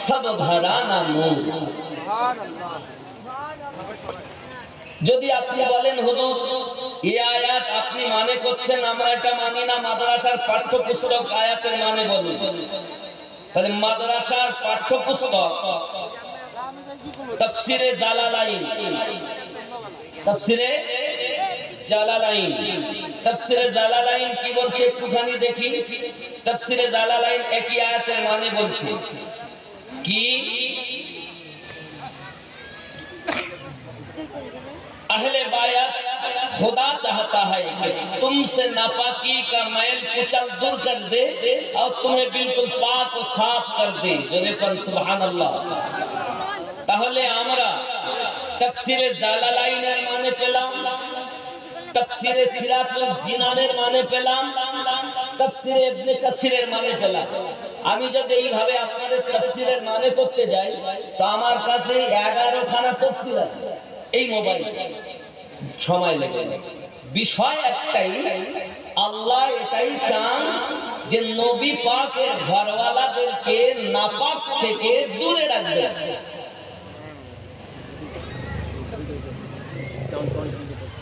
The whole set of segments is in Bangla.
सब घराना नूर। যদি আপনি বলেন হুজুর এই আয়াত আপনি মানে করছেন, আমরা এটা মানি না, মাদ্রাসার পাঠ্যপুস্তক আয়াতের মানে বলুন। তাহলে মাদ্রাসার পাঠ্যপুস্তক তাফসিরে জালালাইন, তাফসিরে জালালাইন, তাফসিরে জালালাইন কি বলছে একটুখানি দেখি। তাফসিরে জালালাইন একই আয়াতের মানে বলছে কি, अहले बायत खुदा चाहता है कि तुमसे नापाकी का मैल कुचल दूर कर दे और तुम्हें बिल्कुल पाक और साफ कर दे। जोरे पर सुभान अल्लाह। তাহলে আমরা তাফসিরে জালালাইনের মানে পেলাম, তাফসিরে সিরাতুল জিনানের মানে পেলাম, তাফসিরে ইবনে কাসিরের মানে পেলাম। আমি যদি এইভাবে আপনাদের তাফসিরের মানে করতে যাই তো আমার কাছে 11 খানা তাফসির আছে এই মোবাইল, সময় লেগে। বিষয় একটাই, আল্লাহ এটাই চান যে নবী পাকের ঘরওয়ালাদেরকে নাপাক থেকে দূরে রাখবেন।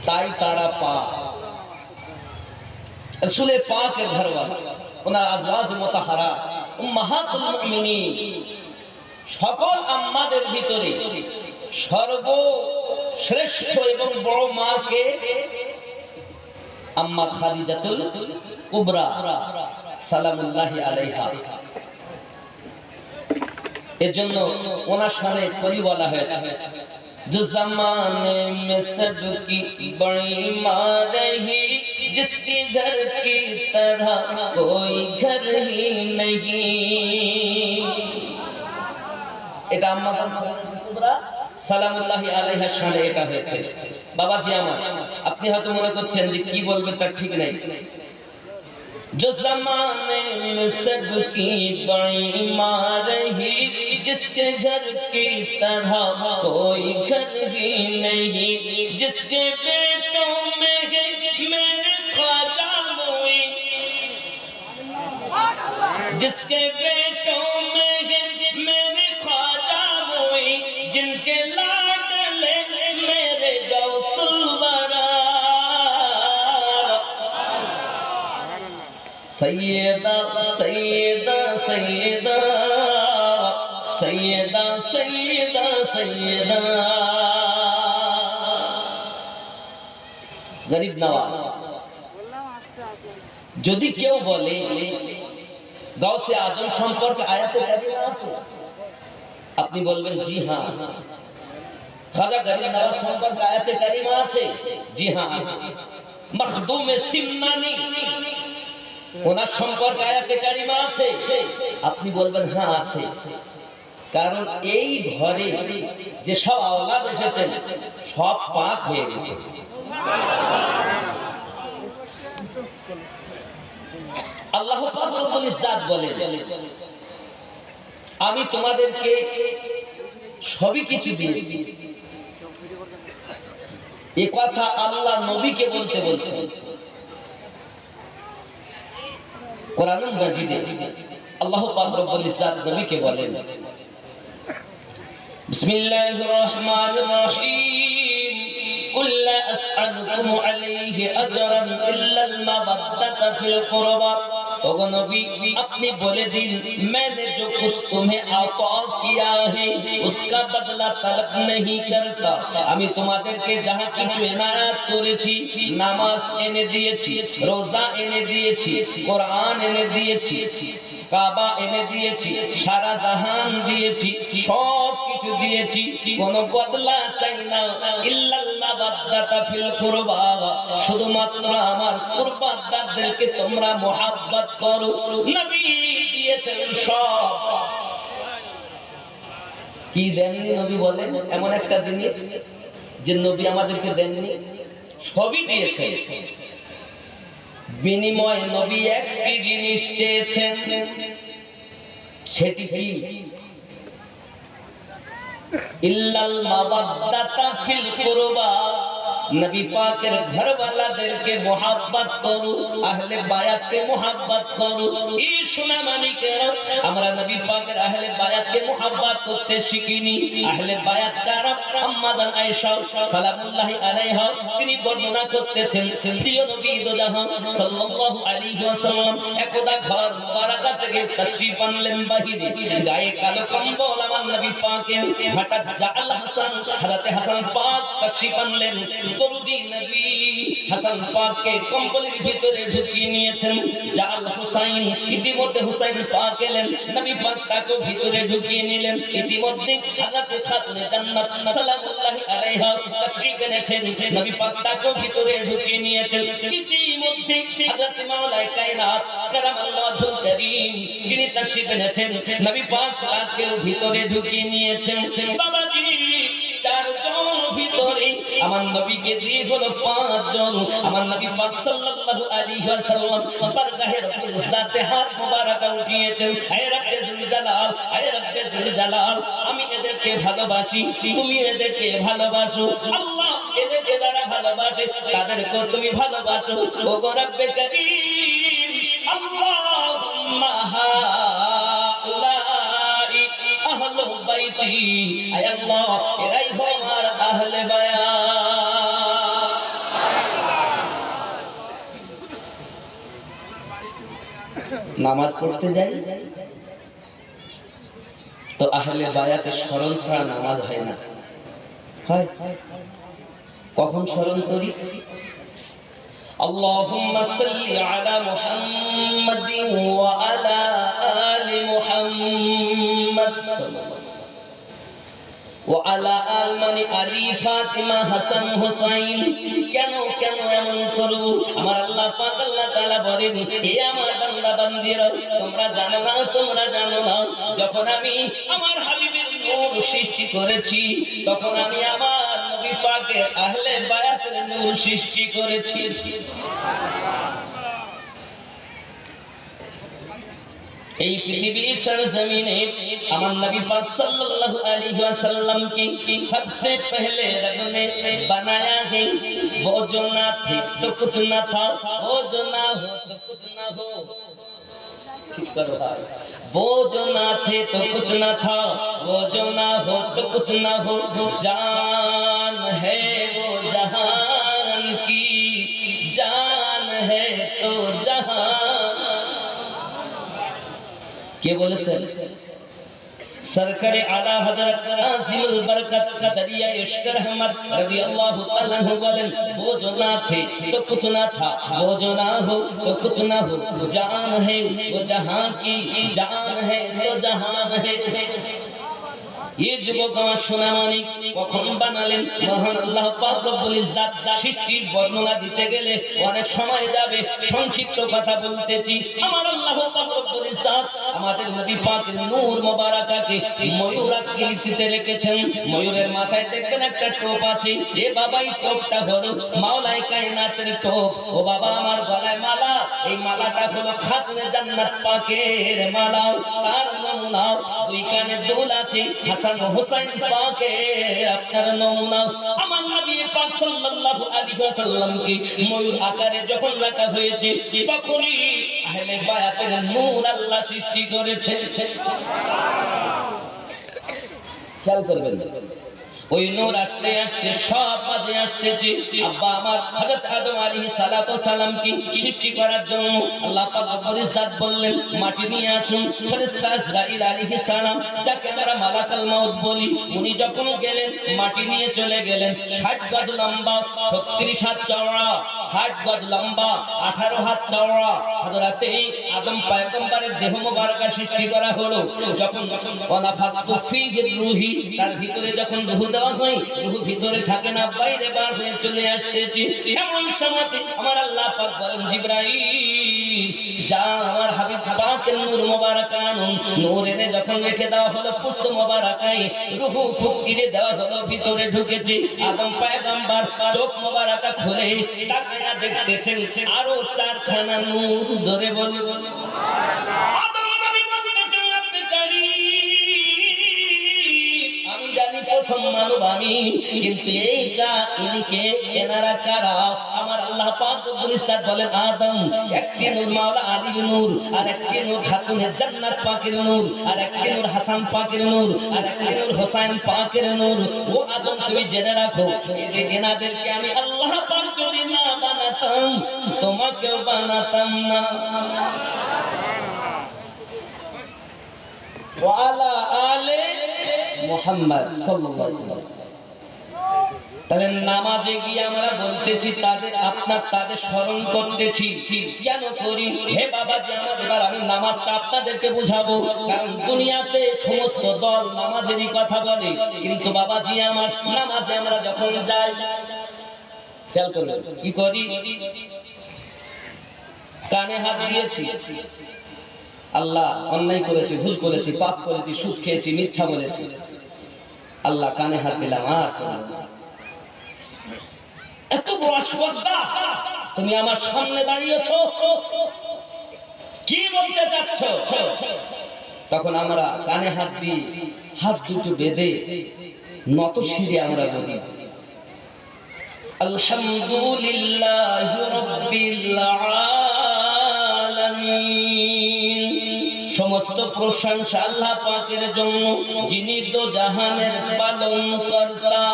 তাই তারা পাক, রাসূল পাকের ঘরওয়ালা, ওনার আজওয়াজ মুতাহহারা উম্মাহাতুল মুমিনিন, সকল আম্মাদের ভিতরে সর্বশ্রেষ্ঠ এবং বড় মাকে আম্মা খাদিজাতুল কুবরা সালামুল্লাহি আলাইহা। এজন্য ওনার সামনে কলি বলা হয়েছে, जो जमाने में सबकी बड़ी माँ रही, जिसके घर की तरह कोई घर ही नहीं। এটা আম্মা কুবরা সালামুল্লাহি আলাইহা শানে এটা হয়েছে। বাবাজি আমার, আপনি হয়তো মনে করছেন যে কি বলবে তার ঠিক নাই। जो जमाने में सबकी बड़ी माँ रही, जिसके घर की तरह कोई घर ही नहीं, जिसके बेटों में है मेरे ख्वाजा मोई, जिसके बेटों में है मेरे ख्वाजा मोई, जिनके लाडले मेरे गौसुल वरा, सैयदा सैयदा सैयदा सैयदा सैयदा सैयदा गरीब नवाज। যদি কেউ বলে গাউসে আজম সম্পর্কে আয়াতে কারিমা আছে, আপনি বলবেন জি হ্যাঁ। খাজা গরিব নওয়াজ সম্পর্কে আয়াতে কারিমা আছে, জি হ্যাঁ। মখদুমে সিমনানি ওনার সম্পর্কে আয়াতে কারিমা আছে, আপনি বলবেন হ্যাঁ আছে। কারণ এই ঘরে যে সব আওলাদ এসেছেন সব পাক হয়ে গেছে। আল্লাহ পাক রব্বুল ইজ্জাত বলেন, আমি তোমাদেরকে সবই কিছু দিয়েছি। এই কথা আল্লাহ নবীকে বলতে বলছেন কোরআনুল মাজিদে। আল্লাহ পাক রব্বুল ইজ্জাত নবীকে বলেন, বিসমিল্লাহির রহমানির রহিম, কুল লা আসআলুকুম আলাইহি আজরান ইল্লাল মাওয়াদ্দাতা ফিল কুরবা। ওগো নবী, আপনি বলে দিন, मैंने जो कुछ तुम्हें अता किया है उसका बदला तलब नहीं करता। আমি তোমাদেরকে যাহা কিছু এনায়াত করেছি, নামাজ এনে দিয়েছি, রোজা এনে দিয়েছি, কোরআন এনে দিয়েছি, কাবা এনে দিয়েছি, সারা জাহান দিয়েছি, সব কিছু দিয়েছি, কোনো বদলা চাই না। ইল্লাল মাওয়াদ্দাতা ফিল কুরবা, শুধুমাত্র আমার কুরবাদারদেরকে তোমরা মুহাব্বত করো। নবী দিয়েছেন সব। কি দেননি নবী বলেন? এমন একটা জিনিস যে নবী আমাদেরকে দেননি, সবই দিয়েছেন। বিনিময়ে নবী একটি জিনিস চেয়েছেন, সেটি কি? ইল্লাল মাওয়াদ্দাতা ফিল কুরবা, নবী পাকের ঘরওয়ালাদেরকে মোহাব্বত করো, আহলে বায়াতকে মোহাব্বত করো। এই সোনা মানিকেরা, আমরা নবী পাকের আহলে বায়াতকে মোহাব্বত করতে শিখিনি। আহলে বায়াত কারা? আম্মা জান আয়েশা সালামুল্লাহি আলাইহা তিনি বর্ণনা করতেছেন, প্রিয় নবী দো জাহান সাল্লাল্লাহু আলাইহি ওয়াসাল্লাম একদা ঘর মুবারাকা থেকে তাশরীফ আনলেন বাহিরে, গায়ে কালো কম্বল আমার নবী পাকের। হঠাৎ জাআল হাসান, হযরত হাসান পাক তাশরীফ আনলেন। দরুদি নবী হাসান পাককে কম্বলের ভিতরে ঢুকিয়ে নিয়েছেন। জাআল হুসাইন, ইতিমধ্যে হুসাইন পাক এলেন, নবী পাক তাকে ভিতরে ঢুকিয়ে নিলেন। ইতিমধ্যে হযরত খাতুনে জান্নাত সালামুল্লাহি আলাইহা তাশরীফ এনেছেন, নবী পাক তাকে ভিতরে ঢুকিয়ে নিয়েছেন। ইতিমধ্যে হযরত মাওলায়ে কায়নাত কারামাল্লাহু ওয়াজহুল কারীম যিনি তাশরীফ এনেছেন, নবী পাক তাকে ভিতরে ঢুকিয়ে নিয়েছেন। বাবাজি চারজন ভিতরে, আমার নবীকে দিয়ে হলো পাঁচজন। আমার নবী পাক সাল্লাল্লাহু আলাইহি ওয়াসাল্লাম বারগাহে রব্বুল ইজ্জাতে হাত মুবারাকা উঠিয়েছেন। হে রব্বে যুল জালাল, হে রব্বে যুল জালাল, আমি এদেরকে ভালোবাসি, তুমি এদেরকে ভালোবাসো। আল্লাহ এদেরকে যারা ভালোবাসে তাদেরকে তুমি ভালোবাসো। ও গো রব্বে কারীম, আল্লাহুম্মা হাউলাই আহলু বাইতি, আয় আল্লাহ এরাই আমার আহলে বায়াত। নামাজ পড়তে যাই তো আহলে বায়াতের স্মরণ ছাড়া নামাজ হয় না। হয় কখন স্মরণ করি? আল্লাহুম্মা সাল্লি আলা মুহাম্মাদিন ওয়া আলা আলি মুহাম্মাদ ওয়া আলা আল মানে আলী ফাতিমা হাসান হুসাইন। কেন কেন এমন করব? আমার আল্লাহ পাক আল্লাহ তাআলা বলেন, হে আমার বান্দা বান্দীরা, তোমরা জানো না, তোমরা জানো না, যখন আমি আমার হাবিবের নূর সৃষ্টি করেছি, তখন আমি আমার নবী পাকের আহলে বায়াতের নূর সৃষ্টি করেছি। এই পৃথিবীর সরজমিনে আমার নবী পাক सल्लल्लाहु अलैहि वसल्लम की सबसे पहले रब ने बनाया है। वो जो ना थे तो कुछ ना था, वो जो ना हो तो कुछ ना हो। वो जो ना थे तो कुछ ना था, वो जो ना हो तो कुछ ना हो। जान है वो जहान की, जान है तो जहान। কে বলেছেন? सरकार आला हजरत नाज़िमुल बरकत कदरिया इश्क रहमत रज़ियल्लाहु ताला अन्हु बोलें, वो जो ना थे तो कुछ ना था, वो जो ना हो तो कुछ ना हो। जान है वो जहां की, जान है तो जहान है। ये যুবক আমার সোনামণি কখন বানালেন? মহান আল্লাহ পাক রব্বুল ইজ্জাত সৃষ্টির বর্ণনা দিতে গেলে অনেক সময় যাবে, সংক্ষিপ্ত কথা বলতেছি। আমার আল্লাহ পাক রব্বুল ইজ্জাত আমাদের নবী পাকের নূর মোবারকাকে ময়ূর আকৃতিতে রেখেছেন। ময়ূরের মাথায় দেখবেন একটা টোপ আছে। এ বাবা, এই টোপটা হলো মাওলায়ে কায়নাতের টোপ। ও বাবা, আমার গলায় মালা, এই মালাটা হলো খাতুনে জান্নাত পাকের মালা। তার নমুনা দুই কানে দুল আছে, হাসান হুসাইন পাকে আপনার নমুনা। আমার নবী পাক সাল্লাল্লাহু আলাইহি ওয়াসাল্লামকে ময়ূর আকারে যখন রাখা হয়েছে, তখনই আহলে বায়াতের নূর আল্লাহ সৃষ্টি করেছেন। খেয়াল করবেন, ওই নূর আস্তে আস্তে সব মাঝে আসতেছে। আব্বা আমার হযরত আদম আলাইহিস সালাতু সালাম কি সৃষ্টি করার জন্য আল্লাহ পাক রব্বুল ইজ্জাত বললেন, মাটি নিয়ে আসুন। ফেরেশতা ইসরাঈল আলাইহিস সালাম, যাকে আমরা মালাকুল মাউত বলি, উনি যখন গেলেন মাটি নিয়ে চলে গেলেন। 60 গজ লম্বা, 36 হাত চওড়া, 60 গজ লম্বা, 18 হাত চওড়া হযরত আদম পয়গম্বরের দেহ মোবারকা সৃষ্টি করা হলো। যখন ওয়ানাফাতু ফীহি রূহি, তার ভিতরে যখন রূহ দেওয়া হয়, রূহ ভিতরে থাকে না, বাইরে বার হয়ে চলে আসতেছে। এমন সময় আমার আল্লাহ পাক বলেন, জিবরাইল যা আমার হাবিব পাকের নূর মোবারক আনুন। নূর এনে যখন রেখে দেওয়া হলো পুষ্প মোবারকায়, রূহ ফুকিয়ে দেওয়া হলো, ভিতরে ঢুকেছে। আদম পয়গম্বর চোখ মোবারকা খুলে তাকায়া দেখতেছেন আরো 4 খানা নূর। জোরে বলুন আদম নবী বলতেছেন, রব্বে কারীম, আমি জানি প্রথম মানব আমি, কিন্তু এইটা ইনিকে এনারা কারা? আমার আল্লাহ পাক রব্বুল ইজ্জত বলেন আদম একটি নূর মাওলা আলীর নূর, আর একটি নূর খাতুনে জান্নাত পাকের নূর, আর একটি নূর হাসান পাকের নূর, আর একটি নূর হোসেন পাকের নূর। ও আদম তুমি জেনে রাখো, এই এনাদেরকে আমি আল্লাহ পাক যদি না বানাতাম তোমাকেও বানাতাম না। ওয়ালা আলে মুহাম্মদ সাল্লাল্লাহু আলাইহি ওয়াসাল্লাম। তাহলে নামাজে গিয়ে আমরা বলতেছি তাদের স্মরণ করতেছি, কেন করি? হে বাবাজি আমার, এবার আমি নামাজটা আপনাদেরকে বুঝাবো, কারণ দুনিয়াতে সমস্ত দল নামাজেরই কথা বলে, কিন্তু বাবাজি আমার নামাজে আমরা যখন যাই খেয়াল করবেন কি করি? কানে হাত দিয়েছি, আল্লাহ অন্যায় করেছি, ভুল করেছি, পাপ করেছি, সুদ খেয়েছি, মিথ্যা বলেছি, আল্লাহ কানে হাত দিলাম, আর এত বড় আশীর্বাদ তুমি আমার সামনে দাঁড়িয়েছো, কি বলতে চাচ্ছ? তখন আমরা কানে হাত দিই, হাত দুটো বেঁধে নত শিরে আমরা বলি আলহামদুলিল্লাহি রাব্বিল আলামিন। সমস্ত প্রশংসা আল্লাহ পাকের জন্য, যিনি দো জাহানের পালনকর্তা।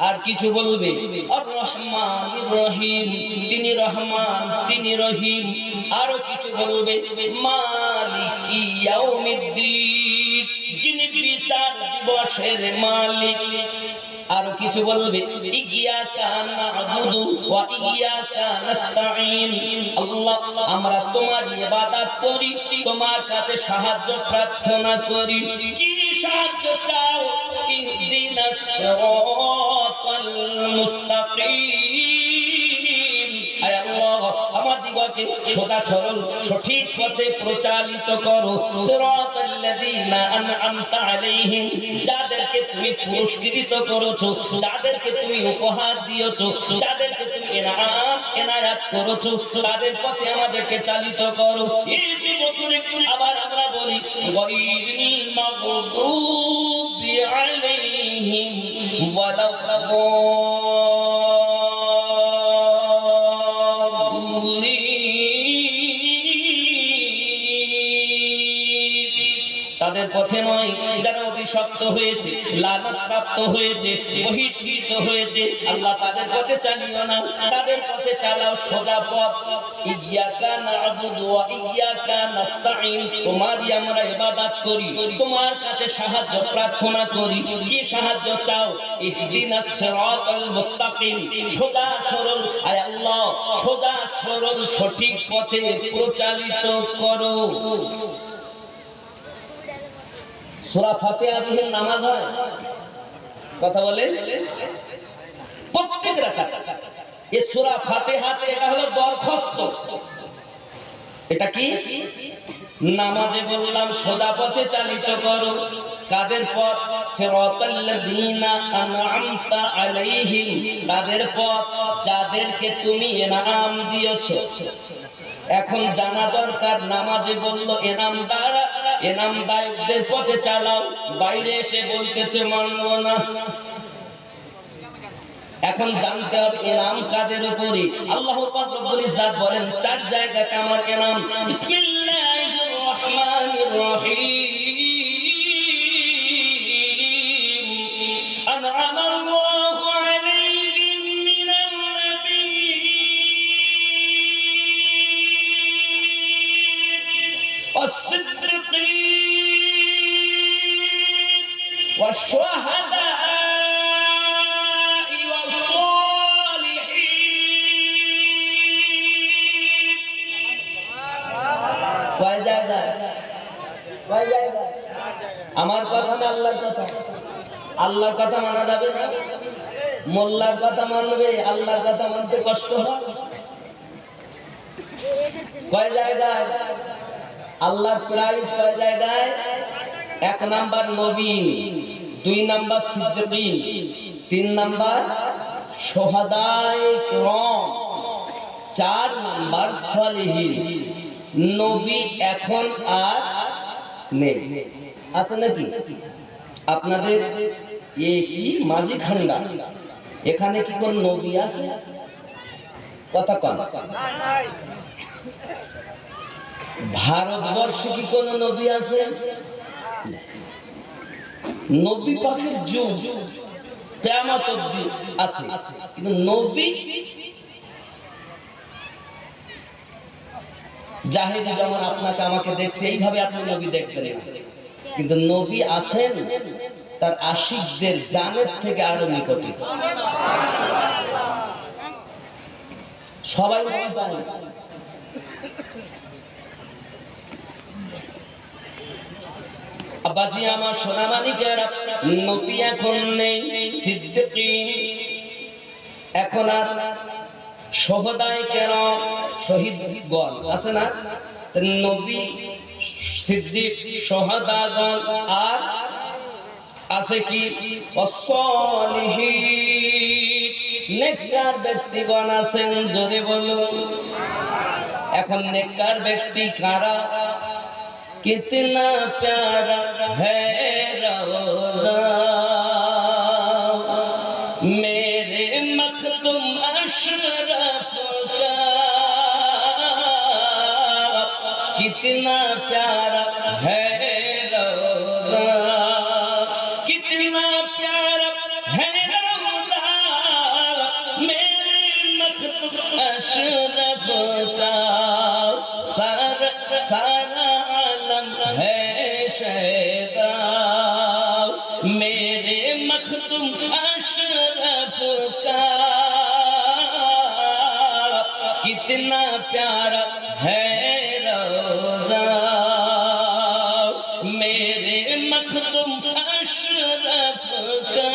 আর কিছু বলবে আর রহমানির রহিম, তিনি রহমান, তিনি রহিম। আরো কিছু বলবে মালিকি ইয়াউমিদ্দিন, যিনি বিচার দিবসের মালিক। আরো কিছু বলবে ইয়্যাকা না'বুদু ওয়া ইয়্যাকা নাস্তাঈন, আল্লাহ আমরা তোমার ইবাদত করি, তোমার কাছে সাহায্য প্রার্থনা করি। কি সাহায্য চাও? ইহদিনাস সিরাতাল মুস্তাকিম, আয় আল্লাহ আমাদিগকে সোজা সরল সঠিক পথে প্রচালিত করো। সিরাতাল্লাযীনা আন'আমতা আলাইহিম, যাদেরকে তুমি পুরস্কৃত করেছো, যাদেরকে তুমি উপহার দিয়েছো, যাদেরকে তুমি এনায়াত করেছো, তাদের পথে আমাদেরকে চালিত করো। এই জীবনে আবার আমরা বলি গায়রিল মাগদুবি আলাইহিম তাদের পথে নয় যারা অভিশপ্ত হয়েছে, লানত প্রাপ্ত হয়েছে, বহিষ্কৃত হয়েছে। আল্লাহ তাদের পথে চালিও না, তাদের পথে চালাও সোজা পথ। ইয়্যাকা না'বুদু ওয়া ইয়্যাকা নাস্তাঈন, তোমারই আমরা ইবাদত করি, তোমার কাছে সাহায্য প্রার্থনা করি। কি সাহায্য চাও? ইহদিনাস সিরাতাল মুস্তাকিম, সোজা সরল, আয় আল্লাহ সোজা সরল সঠিক পথে প্রচালিত করো। সূরা ফাতিহা দিয়ে নামাজ হয়, কথা বলে প্রত্যেক রাকাত। এই সূরা ফাতিহাতে এটা হলো দরখাস্ত। এটা কি? নামাজে বললাম সোজা পথে চালিত করো। কাদের পথ? সিরাতাল্লাযীনা আন'আমতা আলাইহিম, তাদের পথ যাদেরকে তুমি ইনাম দিয়েছো। এখন জানা দরকার নামাজে বললো এনামদায়কদের পথে চালাও, বাইরে এসে বলতেছে মানব না। এখন জানতে হবে এনাম কাদের উপরে। আল্লাহ পাক রব্বুল ইজ্জত বলেন চার জায়গাতে আমার এনাম। বিসমিল্লাহির রহমানির রহিম, আন'আমা আল্লাহু আলাইহিম মিনান নাবিয়্যিন ওয়াস-সিদ্দীকীন ওয়াশ-শুহাদা আমার কথা না আল্লাহর কথা? আল্লাহর কথা মানা যাবে না, মোল্লার কথা মানবে, আল্লাহর কথা মানতে কষ্ট হয়। কয় জায়গায় আল্লাহর প্রাইজ? কয় জায়গায়? 1 নাম্বার নবী, 2 নাম্বার সিদ্দিকীন, 3 নাম্বার শুহাদায়ে কিরাম, 4 নাম্বার সালিহিন। নবী এখন আর নেই, আছে নাকি? আপনাদের এ কি মাঝি খান্ডা, এখানে কি কোন নবী আছে? কথা কন। ভারতবর্ষে কি কোন নবী আছে? নবী পাকের যুগ কিয়ামত অবধি আছে, কিন্তু নবী জাহেলি যেমন আপনাকে আমাকে দেখছে এইভাবে আপনি নবী দেখবেন না, কিন্তু নবী আছেন তার আশিকদের জানের থেকে আরো নিকটে। সবাই নবী পায়। আব্বাজি আমার সোনামানিকেরা, নবী এখন নেই, সিদ্দিকীন এখন আর শহদায়ে কেরাম শহীদগণ আছে না? নবী সিদ্দিক শহদাগণ আর আছে কি অসলিহিন নেককার ব্যক্তিগণ আছেন, জোরে বলুন। এখন নেককার ব্যক্তি কারা? कितना प्यारा है रौज़ा मेरे मखदूम अशरफ का, कितना प्यारा है रौज़ा, कितना प्यारा है रौज़ा मेरे मखदूम अशरफ का, सारा सारा है शैदा मेरे मखदूम अशरफ का, कितना प्यारा है रौज़ा मेरे मखदूम अशरफ का,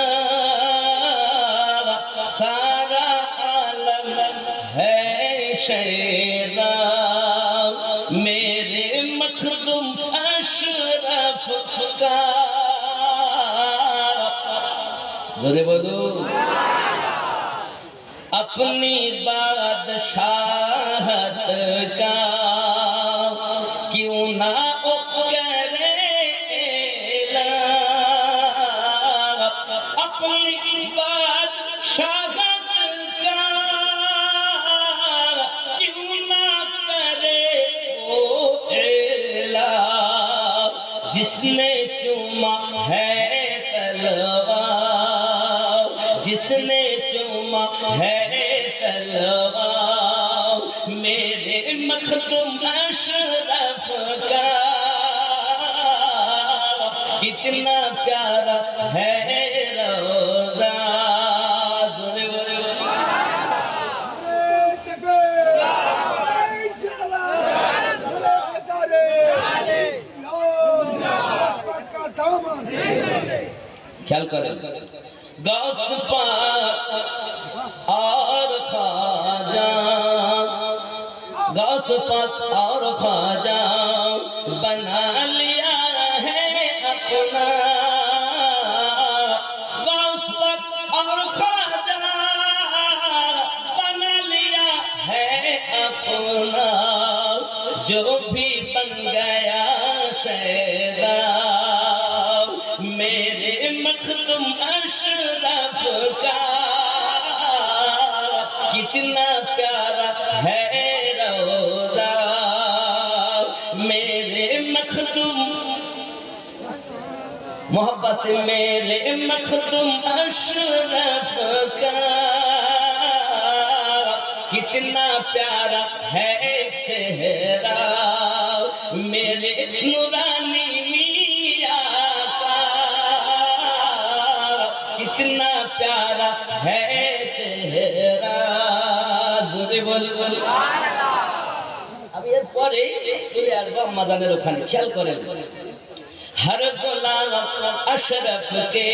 सारा आलम है शैदा मेरे मखदूम अशरफ का, जोरे बोलो। अपनी बादशाहत का क्यों ना करेला, अपनी बादशाहत का क्यों ना करे ओ एला, जिसने चूमा है तलवार, जिसने चूमा है तलवार मेरे मखदूम अशरफ का, कितना प्यारा है रौज़ा, जोरे बोलो। ख्याल करें, गौस पाक और ख्वाजा, गौस पाक और ख्वाजा बना लिया है अपना, गौस पाक और ख्वाजा बना लिया है अपना, जो भी बन गया शैदा मेरे मखदूम अशरफ का, कितना प्यारा है रौज़ा मेरे मखदूम, मोहब्बत मेरे मखदूम अशरफ का, कितना प्यारा है चेहरा मेरे नूरानी मियां का, कितना प्यारा है चेहरा, जोरे बोल बोल। अब এর পরে চলে আসবো আমাদের ওখানে, খেয়াল করেন। हर गुलाम अशरफ के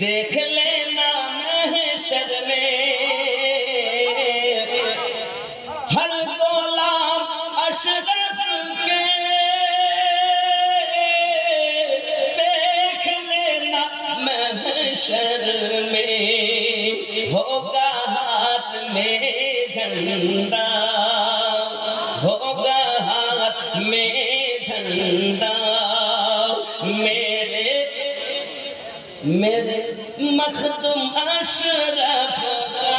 देख लेना महशर में, हर गुलाम अशरफ के देख लेना महशर में, होगा हाथ में झंडा, होगा हाथ में झंडा मेरे मेरे मखदूम अशरफ का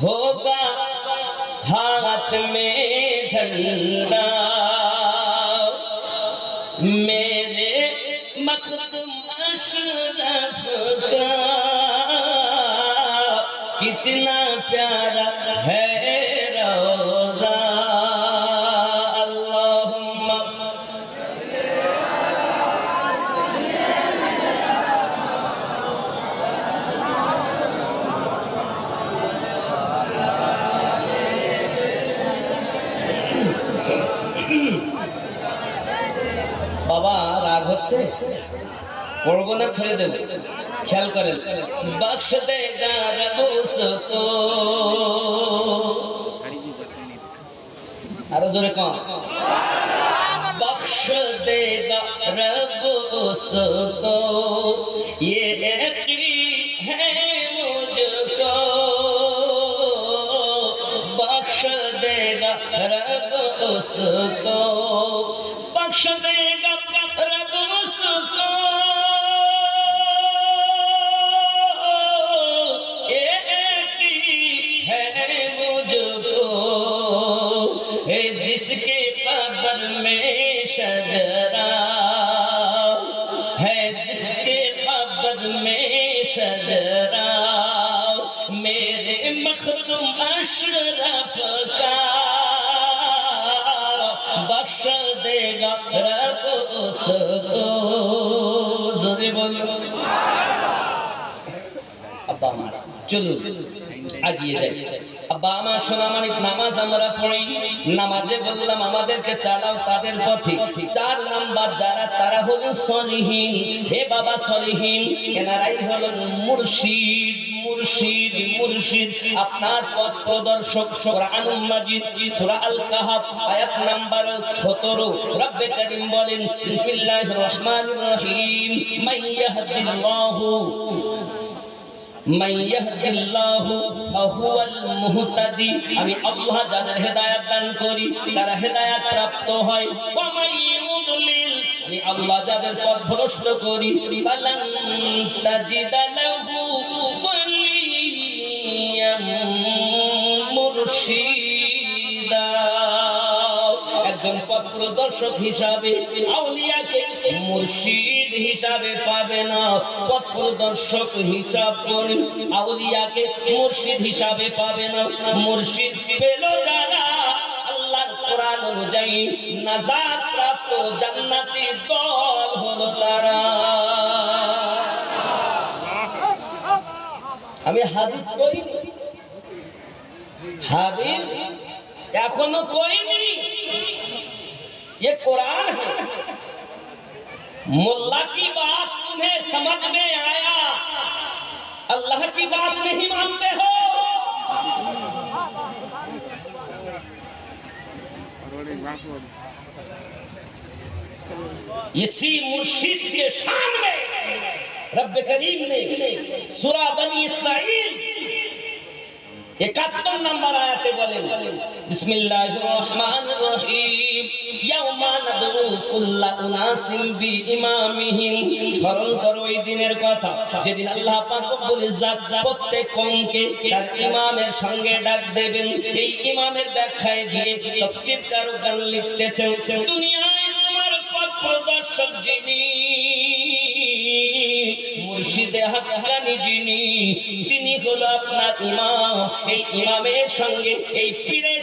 होगा हाथ में झंडा, मेरे मखदूम अशरफ का कितना प्यारा है रोज़ा। अल्लाहुम्मा বাবা রাগ হচ্ছে, পড়বো না ছেড়ে দেবো? খেয়াল করেন, বख्श देगा रब उसको, আরো জোরে কম, बख्श देगा रब उसको, ये यकीन है मुझको, बख्श देगा रब उसको, बख्श देगा रब उसको, ये यकीन है मुझको, जिसके कब्र में शजरा है, जिसके कब्र में शजरा, मेरे मखदूम अशरफ का बख्श देगा रब उसको। जोरे बोलो। अब्बा আমার চলুন এগিয়ে যাই। আব্বা আমার সোনামানিক, নামাজ আমরা পড়ি, নামাজে বললাম আমাদেরকে চালাও তাদের পথে। 4 নাম্বার যারা, তারা হলো সলিহিন। হে বাবা সলিহিন, এনারাই হলেন মুর্শিদ। মুর্শিদ মুর্শিদ আপনার পথ প্রদর্শক। কোরআনুল মাজিদ সূরা আল কাহফ আয়াত নাম্বার 17 রব্বে কারীম বলেন, বিসমিল্লাহির রহমানির রহিম, মাইয়াহদিল্লাহু মুহতাদি, আমি আল্লাহ যাদের হেদায়েত দান করি তারা হেদায়েত প্রাপ্ত হয়। ওয়া মাইয়ুদলিল, আমি আল্লাহ যাদের পথ ভ্রষ্ট করি ফালান তাজিদা লাহু ওয়ালিয়াম মুরশিদা। একজন পথ প্রদর্শক হিসাবে আউলিয়াকে মুর্শিদ হিসাবে পাবে না। পথ প্রদর্শক হিসাব করে আউলিয়াকে মুর্শিদ হিসাবে পাবে না। মুর্শিদ পেল যারা আল্লাহর কোরআন অনুযায়ী নাজাত প্রাপ্ত জান্নাতি দল হলো তারা। আমি হাদিস করিনি, হাদিস এখনো করিনি, ये कुरान है। मुल्ला की बात तुम्हें समझ में आया, अल्लाह की बात नहीं मानते हो। इसी मुर्शिद के शान में रब्बे करीम ने सूरा बनी इस्राइल 71 नंबर आयते बोलें, बिस्मिल्लाहिर रहमानिर रहीम, ইয়াউমা নাদউ কুল্লা উনাসিম বিইমামিহিম। স্মরণ করো এই দিনের কথা যেদিন আল্লাহ পাক রব্বুল ইজ্জত প্রত্যেক কওমকে তার ইমামের সঙ্গে ডাক দেবেন। এই ইমামের ব্যাখ্যায় গিয়ে তাফসীরকারগণ লিখতেছেন, দুনিয়ায় তোমার পথ প্রদর্শক যিনি, মুর্শিদে হাক্কানি যিনি, তিনি হলো আপনার ইমাম। এই ইমামের সঙ্গে, এই পীরের